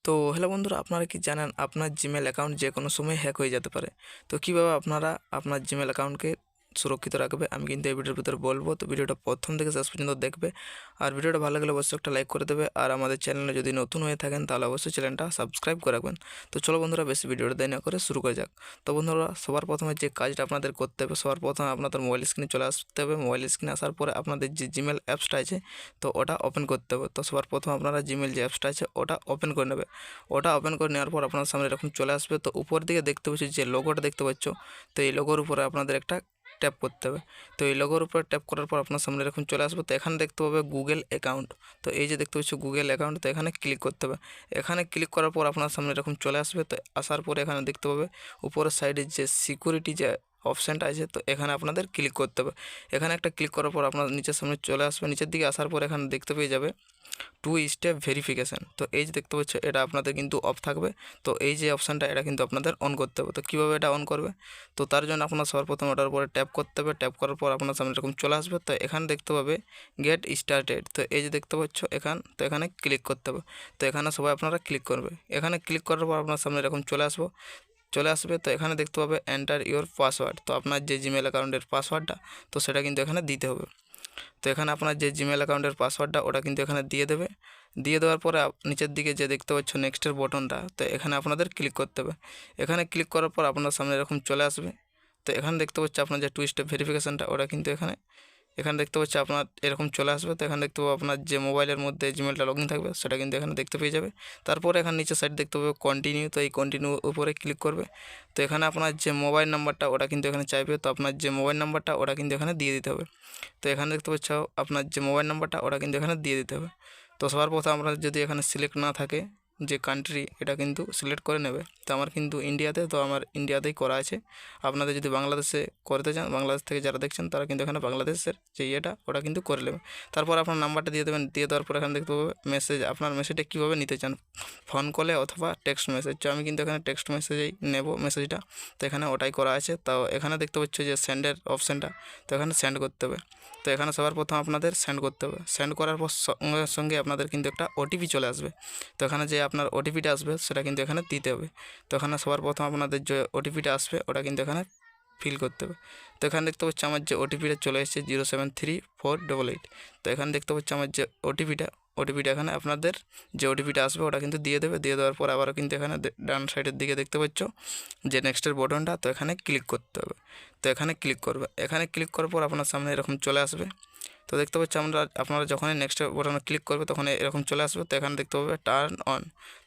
তো হ্যালো বন্ধুরা, আপনারা কি জানেন আপনার জিমেল অ্যাকাউন্ট যে কোনো সময় হ্যাক হয়ে যেতে পারে। তো কীভাবে আপনারা আপনার জিমেল অ্যাকাউন্টকে সুরক্ষিত রাখবে আমি কিন্তু এই ভিডিওর ভিতরে বলবো। তো ভিডিওটা প্রথম থেকে শেষ পর্যন্ত দেখবে, আর ভিডিওটা ভালো লাগলে অবশ্যই একটা লাইক করে দেবে, আর আমাদের চ্যানেলে যদি নতুন হয়ে থাকেন তাহলে অবশ্যই চ্যানেলটা সাবস্ক্রাইব করে রাখবেন। তো চলো বন্ধুরা, বেশি ভিডিওটা দেরি না করে শুরু করে যাক। তো বন্ধুরা, সবার প্রথমে যে কাজটা আপনাদের করতে হবে, সবার প্রথমে আপনাদের মোবাইল স্ক্রিনে চলে আসতে হবে। মোবাইল স্ক্রিনে আসার পরে আপনাদের যে জিমেল অ্যাপসটা আছে তো ওটা ওপেন করতে হবে। তো সবার প্রথমে আপনারা জিমেল যে অ্যাপসটা আছে ওটা ওপেন করে নেবে। ওটা ওপেন করে নেওয়ার পর আপনার সামনে এরকম চলে আসবে। তো উপর দিকে দেখতে পাচ্ছি যে লোগোটা দেখতে পাচ্ছ, তো এই লোগোর উপরে আপনাদের একটা ট্যাপ করতে হবে। তো এই লোগোর উপরে ট্যাপ করার পর আপনার সামনে এরকম চলে আসবে। তো এখানে দেখতে পাবে গুগল অ্যাকাউন্ট। তো এই যে দেখতে পাচ্ছ গুগল অ্যাকাউন্ট, তো এখানে ক্লিক করতে হবে। এখানে ক্লিক করার পর আপনার সামনে এরকম চলে আসবে। তো আসার পরে এখানে দেখতে পাবে উপরের সাইডে যে সিকিউরিটি যে অপশানটা আছে, তো এখানে আপনাদের ক্লিক করতে হবে। এখানে একটা ক্লিক করার পর আপনার নিচের সামনে চলে আসবে। নিচের দিকে আসার পর এখানে দেখতে পেয়ে যাবে 2 স্টেপ ভেরিফিকেশান। তো এই যে দেখতে পাচ্ছ এটা আপনাদের কিন্তু অফ থাকবে। তো এই যে অপশানটা এটা কিন্তু আপনাদের অন করতে হবে। তো কীভাবে এটা অন করবে, তো তার জন্য আপনার সবার প্রথমে ওটার উপরে ট্যাপ করতে হবে। ট্যাপ করার পর আপনার সামনে এরকম চলে আসবে। তো এখানে দেখতে পাবে গেট স্টার্টেড। তো এই যে দেখতে পাচ্ছ তো এখানে ক্লিক করতে হবে। তো এখানে সবাই আপনারা ক্লিক করবে। এখানে ক্লিক করার পর আপনার সামনে এরকম চলে আসবে। তো এখানে দেখতে পাবে এন্টার ইওর পাসওয়ার্ড। তো আপনার যে জিমেল অ্যাকাউন্টের পাসওয়ার্ডটা তো সেটা কিন্তু এখানে দিতে হবে। তো এখানে আপনার যে জিমেল অ্যাকাউন্টের পাসওয়ার্ডটা ওটা কিন্তু এখানে দিয়ে দেবে। দিয়ে দেওয়ার পরে নিচের দিকে যে দেখতে পাচ্ছ নেক্সটের বটনটা, তো এখানে আপনাদের ক্লিক করতে হবে। এখানে ক্লিক করার পর আপনার সামনে এরকম চলে আসবে। তো এখানে দেখতে পাচ্ছ আপনার যে 2 স্টেপ ভেরিফিকেশানটা ওটা কিন্তু এখানে দেখতে পাচ্ছি আপনার এরকম চলে আসবে। তো এখানে দেখতে পাবো আপনার যে মোবাইলের মধ্যে জিমেলটা লগ ইন থাকবে সেটা কিন্তু এখানে দেখতে পেয়ে যাবে। তারপরে এখানে নিচের সাইড দেখতে পাবে কন্টিনিউ। তো এই কন্টিনিউ উপরে ক্লিক করবে। তো এখানে আপনার যে মোবাইল নাম্বারটা ওটা কিন্তু এখানে চাইবে। তো আপনার যে মোবাইল নাম্বারটা ওটা কিন্তু এখানে দিয়ে দিতে হবে। তো এখানে দেখতে পাচ্ছ আপনার যে মোবাইল নাম্বারটা ওটা কিন্তু এখানে দিয়ে দিতে হবে। তো সবার প্রথমে আমরা যদি এখানে সিলেক্ট না থাকে যে কান্ট্রি, এটা কিন্তু সিলেক্ট করে নেবে। তো আমার কিন্তু ইন্ডিয়াতে, তো আমার ইন্ডিয়াতেই করা আছে। আপনাদের যদি বাংলাদেশে করতে চান, বাংলাদেশ থেকে যারা দেখছেন তারা কিন্তু এখানে বাংলাদেশের যে ওটা কিন্তু করে নেবে। তারপর আপনার নাম্বারটা দিয়ে দেবেন। দিয়ে দেওয়ার পর এখানে দেখতে পাবে মেসেজ, আপনার মেসেজটা কীভাবে নিতে চান, ফোন কলে অথবা টেক্সট মেসেজ। তো আমি কিন্তু এখানে টেক্সট মেসেজেই নেব মেসেজটা। তো এখানে ওটাই করা আছে। তো এখানে দেখতে পাচ্ছ যে সেন্ডের অপশানটা, তো এখানে সেন্ড করতে হবে। তো এখানে সবার প্রথম আপনাদের সেন্ড করতে হবে। সেন্ড করার পর সঙ্গে সঙ্গে আপনাদের কিন্তু একটা ওটিপি চলে আসবে। তো এখানে যে আপনার ওটিপিটা আসবে সেটা কিন্তু এখানে দিতে হবে। তো এখানে সবার প্রথম আপনাদের যে ওটিপিটা আসবে ওটা কিন্তু এখানে ফিল করতে হবে। তো এখানে দেখতে পাচ্ছি আমার যে ওটিপিটা চলে এসেছে 073488। তো এখানে দেখতে পাচ্ছি আমার যে ওটিপিটা এখানে আপনাদের যে ওটিপিটা আসবে ওটা কিন্তু দিয়ে দেবে। দিয়ে দেওয়ার পর আবারও কিন্তু এখানে ডান সাইডের দিকে দেখতে পাচ্ছ যে নেক্সটের বটনটা, তো এখানে ক্লিক করতে হবে। তো এখানে ক্লিক করবে। এখানে ক্লিক করার পর আপনার সামনে এরকম চলে আসবে। তো দেখতে পাচ্ছি আপনারা যখনই নেক্সট বটনে ক্লিক করবে তখন এরকম চলে আসবে। তো এখানে দেখতে পাবে টার্ন অন।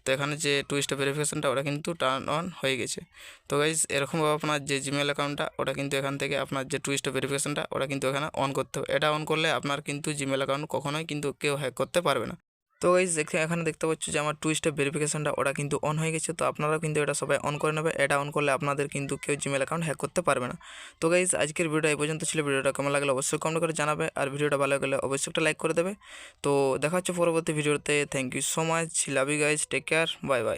তো এখানে যে 2 স্টেপ ভেরিফিকেশানটা ওটা কিন্তু টার্ন অন হয়ে গেছে। তো গাইজ এরকমভাবে আপনার যে জিমেল অ্যাকাউন্টটা ওটা কিন্তু এখান থেকে আপনার যে 2 স্টেপ ভেরিফিকেশানটা ওটা কিন্তু এখানে অন করতে হবে। এটা অন করলে আপনার কিন্তু জিমেল অ্যাকাউন্ট কখনোই কিন্তু কেউ হ্যাক করতে পারবে না। তো গাইজ এখানে দেখতে পাচ্ছ যে আমার 2 স্টেপ ভেরিফিকেশানটা ওটা কিন্তু অন হয়ে গেছে। তো আপনারাও কিন্তু এটা সবাই অন করে নেবে। এটা অন করলে আপনাদের কিন্তু কেউ জিমেল অ্যাকাউন্ট হ্যাক করতে পারবে না। তো গাইজ আজকের ভিডিওটা এই পর্যন্ত ছিল। ভিডিওটা কেমন লাগলে অবশ্যই কমেন্ট করে জানাবে, আর ভিডিওটা ভালো লাগলে অবশ্যই একটা লাইক করে দেবে। তো দেখা হচ্ছে পরবর্তী ভিডিওতে। Thank you so much, love you guys, take care, bye by.